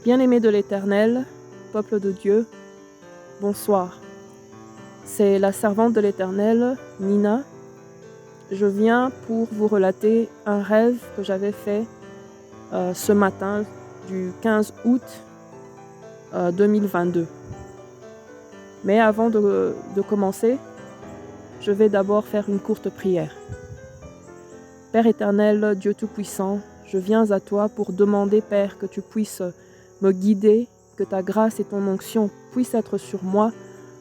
Bien-aimés de l'Éternel, peuple de Dieu, bonsoir. C'est la servante de l'Éternel, Nina. Je viens pour vous relater un rêve que j'avais fait ce matin du 15 août 2022. Mais avant de commencer, je vais d'abord faire une courte prière. Père éternel, Dieu Tout-Puissant, je viens à toi pour demander, Père, que tu puisses me guider, que ta grâce et ton onction puissent être sur moi,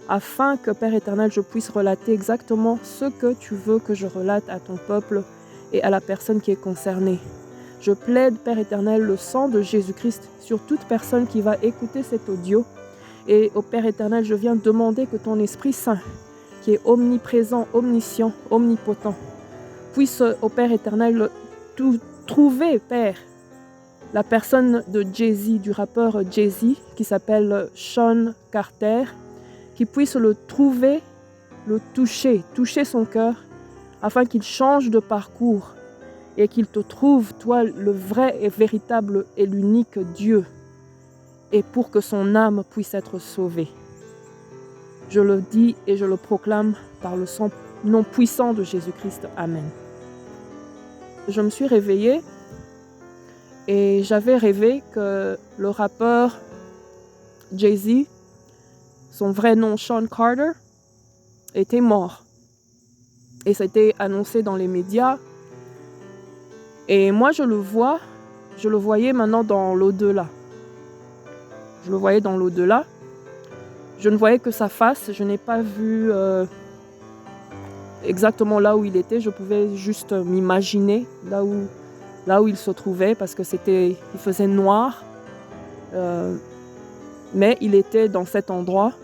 afin que, Père éternel, je puisse relater exactement ce que tu veux que je relate à ton peuple et à la personne qui est concernée. Je plaide, Père éternel, le sang de Jésus-Christ sur toute personne qui va écouter cet audio. Et au Père éternel, je viens demander que ton Esprit Saint, qui est omniprésent, omniscient, omnipotent, puisse, au Père éternel, trouver, Père, la personne de Jay-Z, du rappeur Jay-Z, qui s'appelle Sean Carter, qui puisse le trouver, le toucher son cœur, afin qu'il change de parcours et qu'il te trouve, toi, le vrai et véritable et l'unique Dieu, et pour que son âme puisse être sauvée. Je le dis et je le proclame par le nom puissant de Jésus-Christ. Amen. Je me suis réveillée et j'avais rêvé que le rappeur Jay-Z, son vrai nom Sean Carter, était mort. Et ça a été annoncé dans les médias. Et moi je le voyais maintenant dans l'au-delà. Je le voyais dans l'au-delà. Je ne voyais que sa face, je n'ai pas vu exactement là où il était. Je pouvais juste m'imaginer là où il se trouvait, parce que il faisait noir. Mais il était dans cet endroit.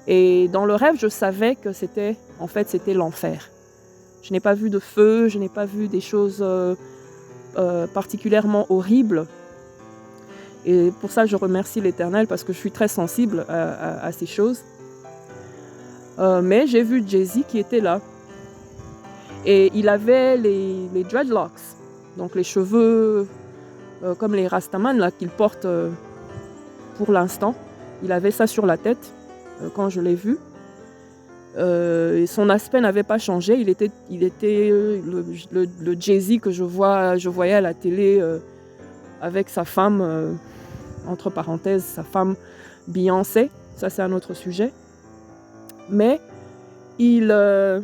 Et dans le rêve, je savais que c'était l'enfer. Je n'ai pas vu de feu, je n'ai pas vu des choses particulièrement horribles. Et pour ça, je remercie l'Éternel, parce que je suis très sensible à ces choses. Mais j'ai vu Jay-Z qui était là. Et il avait les dreadlocks, donc les cheveux comme les Rastaman là, qu'il porte pour l'instant. Il avait ça sur la tête quand je l'ai vu. Et son aspect n'avait pas changé. Il était le Jay-Z que je voyais à la télé avec sa femme, entre parenthèses, sa femme Beyoncé. Ça, c'est un autre sujet. Mais il n'avait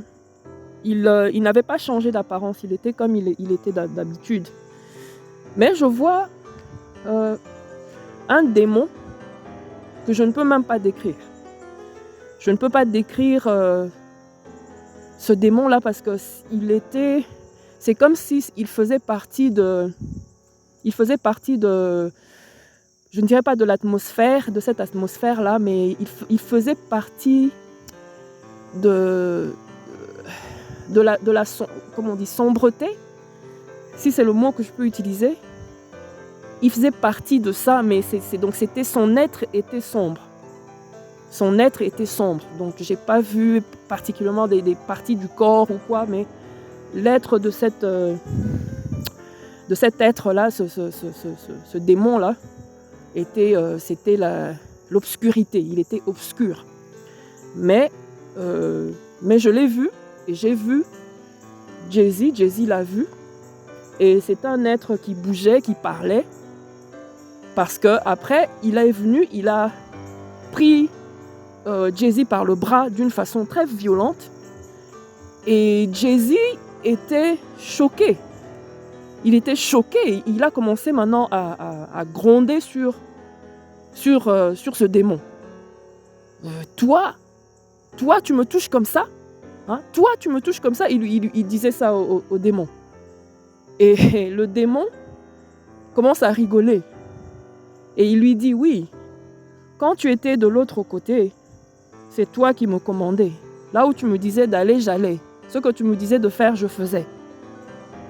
pas changé d'apparence. Il était comme il était d'habitude. Mais je vois un démon que je ne peux même pas décrire. Je ne peux pas décrire ce démon-là, parce que c'est comme s'il faisait partie de, je ne dirais pas de l'atmosphère, de cette atmosphère-là, mais il faisait partie de la comment on dit, sombreté, si c'est le mot que je peux utiliser. Il faisait partie de ça, mais donc c'était son être était sombre. Son être était sombre. Donc j'ai pas vu particulièrement des parties du corps ou quoi, mais l'être de cet être-là, ce démon-là, c'était l'obscurité. Il était obscur. Mais je l'ai vu, et j'ai vu Jay-Z. Jay-Z l'a vu. Et c'est un être qui bougeait, qui parlait. Parce qu'après, il est venu, il a pris Jay-Z par le bras d'une façon très violente. Et Jay-Z était choqué. Il était choqué. Il a commencé maintenant à gronder sur ce démon. Toi, tu me touches comme ça, hein? Toi, tu me touches comme ça. Il disait ça au démon. Et le démon commence à rigoler. Et il lui dit, oui, quand tu étais de l'autre côté, c'est toi qui me commandais. Là où tu me disais d'aller, j'allais. Ce que tu me disais de faire, je faisais.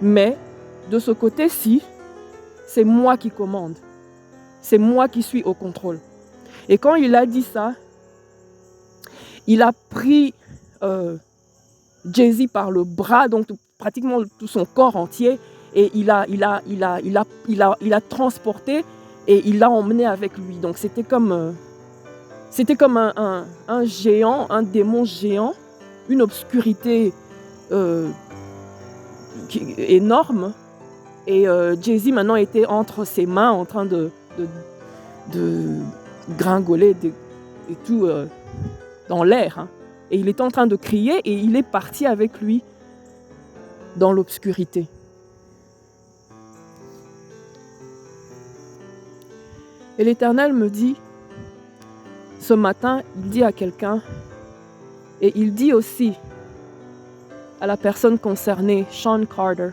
Mais de ce côté-ci, c'est moi qui commande. C'est moi qui suis au contrôle. Et quand il a dit ça, il a pris Jay-Z par le bras, donc pratiquement tout son corps entier, et il a transporté, et il l'a emmené avec lui. Donc c'était comme un géant, un démon géant, une obscurité énorme. Et Jay-Z maintenant était entre ses mains en train de gringoler et tout dans l'air. Hein. Et il était en train de crier et il est parti avec lui dans l'obscurité. Et l'Éternel me dit, ce matin, il dit à quelqu'un, et il dit aussi à la personne concernée, Sean Carter,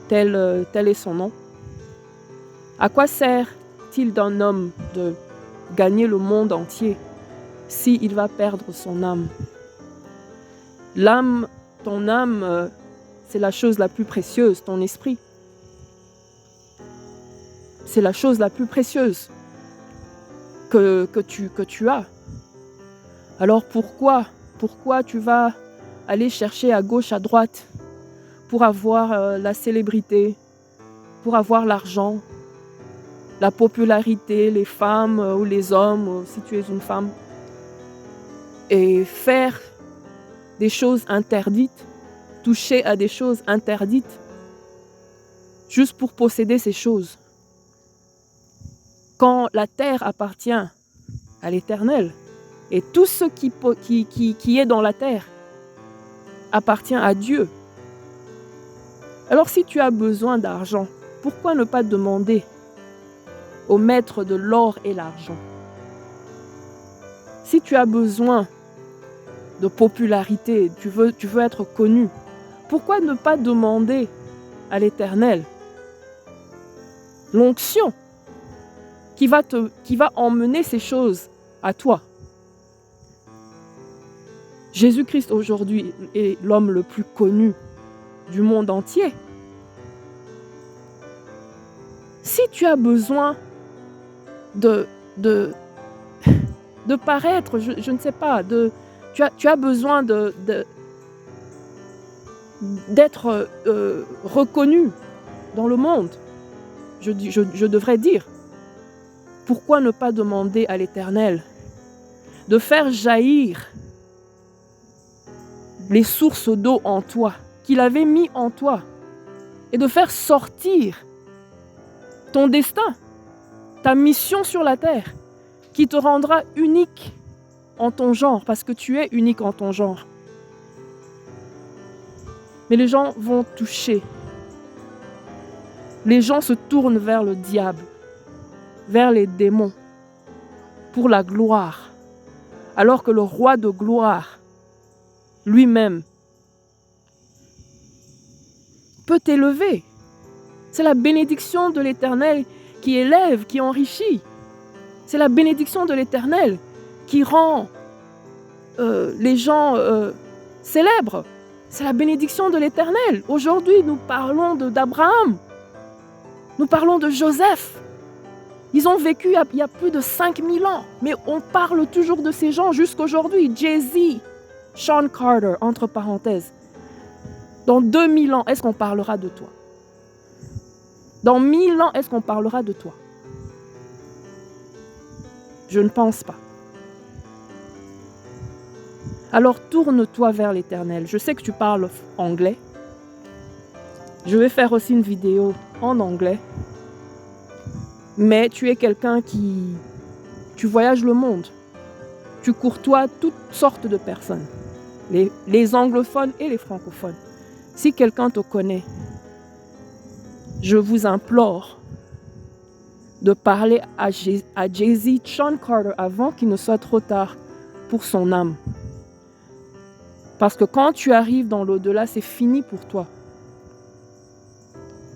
tel est son nom. À quoi sert-il d'un homme de gagner le monde entier s'il va perdre son âme? L'âme, ton âme, c'est la chose la plus précieuse, ton esprit. C'est la chose la plus précieuse que tu as. Alors pourquoi tu vas aller chercher à gauche, à droite pour avoir la célébrité, pour avoir l'argent, la popularité, les femmes ou les hommes, si tu es une femme, et faire des choses interdites, toucher à des choses interdites, juste pour posséder ces choses. Quand la terre appartient à l'Éternel, et tout ce qui est dans la terre appartient à Dieu. Alors si tu as besoin d'argent, pourquoi ne pas demander au maître de l'or et l'argent? Si tu as besoin de popularité, tu veux être connu, pourquoi ne pas demander à l'Éternel l'onction qui va emmener ces choses à toi? Jésus-Christ aujourd'hui est l'homme le plus connu du monde entier. Si tu as besoin de paraître, je ne sais pas, tu as besoin d'être reconnu dans le monde, je devrais dire, pourquoi ne pas demander à l'Éternel de faire jaillir les sources d'eau en toi, qu'il avait mis en toi, et de faire sortir ton destin, ta mission sur la terre, qui te rendra unique en ton genre, parce que tu es unique en ton genre. Mais les gens vont toucher. Les gens se tournent vers le diable, vers les démons, pour la gloire, alors que le roi de gloire, lui-même, peut t'élever. C'est la bénédiction de l'Éternel qui élève, qui enrichit. C'est la bénédiction de l'Éternel qui rend les gens célèbres. C'est la bénédiction de l'Éternel. Aujourd'hui, nous parlons d'Abraham. Nous parlons de Joseph. Ils ont vécu il y a plus de 5000 ans. Mais on parle toujours de ces gens jusqu'aujourd'hui. Jay-Z, Sean Carter, entre parenthèses. Dans 2000 ans, est-ce qu'on parlera de toi? Dans 1000 ans, est-ce qu'on parlera de toi? Je ne pense pas. Alors tourne-toi vers l'Éternel. Je sais que tu parles anglais. Je vais faire aussi une vidéo en anglais. Mais tu es quelqu'un tu voyages le monde. Tu courtoies toutes sortes de personnes. Les anglophones et les francophones. Si quelqu'un te connaît, je vous implore de parler à Jay-Z, Sean Carter, avant qu'il ne soit trop tard pour son âme. Parce que quand tu arrives dans l'au-delà, c'est fini pour toi.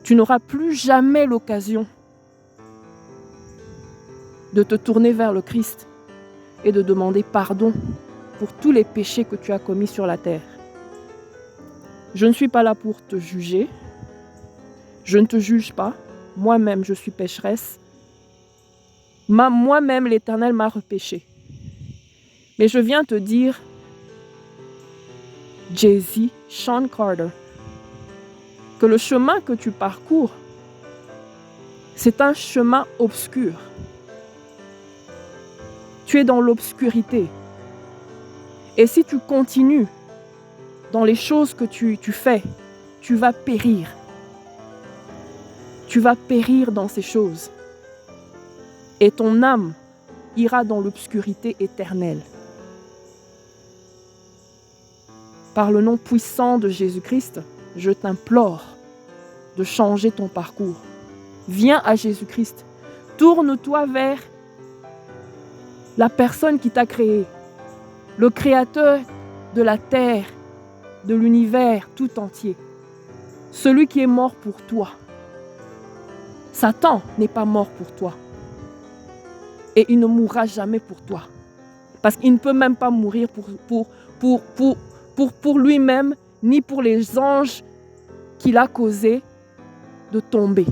Tu n'auras plus jamais l'occasion de te tourner vers le Christ et de demander pardon pour tous les péchés que tu as commis sur la terre. Je ne suis pas là pour te juger. Je ne te juge pas. Moi-même, je suis pécheresse. Moi-même, l'Éternel m'a repêché. Mais je viens te dire, Jay-Z, Sean Carter, que le chemin que tu parcours, C'est un chemin obscur. Tu es dans l'obscurité. Et si tu continues dans les choses que tu fais, tu vas périr. Tu vas périr dans ces choses. Et ton âme ira dans l'obscurité éternelle. Par le nom puissant de Jésus-Christ, je t'implore de changer ton parcours. Viens à Jésus-Christ. Tourne-toi vers la personne qui t'a créé, le créateur de la terre, de l'univers tout entier, celui qui est mort pour toi. Satan n'est pas mort pour toi et il ne mourra jamais pour toi parce qu'il ne peut même pas mourir pour lui-même ni pour les anges qu'il a causé de tomber.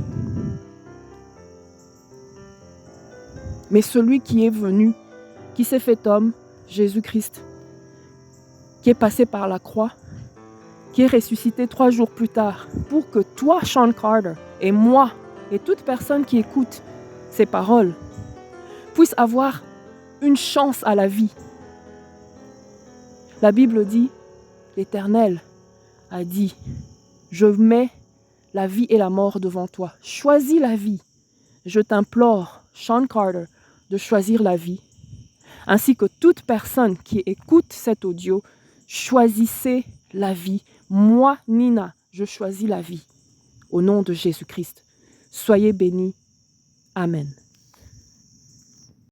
Mais celui qui est venu, qui s'est fait homme, Jésus-Christ, qui est passé par la croix, qui est ressuscité 3 jours plus tard, pour que toi, Sean Carter, et moi, et toute personne qui écoute ces paroles, puisse avoir une chance à la vie. La Bible dit, l'Éternel a dit, je mets la vie et la mort devant toi. Choisis la vie. Je t'implore, Sean Carter, de choisir la vie, ainsi que toute personne qui écoute cet audio, choisissez la vie. Moi, Nina, je choisis la vie. Au nom de Jésus-Christ. Soyez bénis. Amen.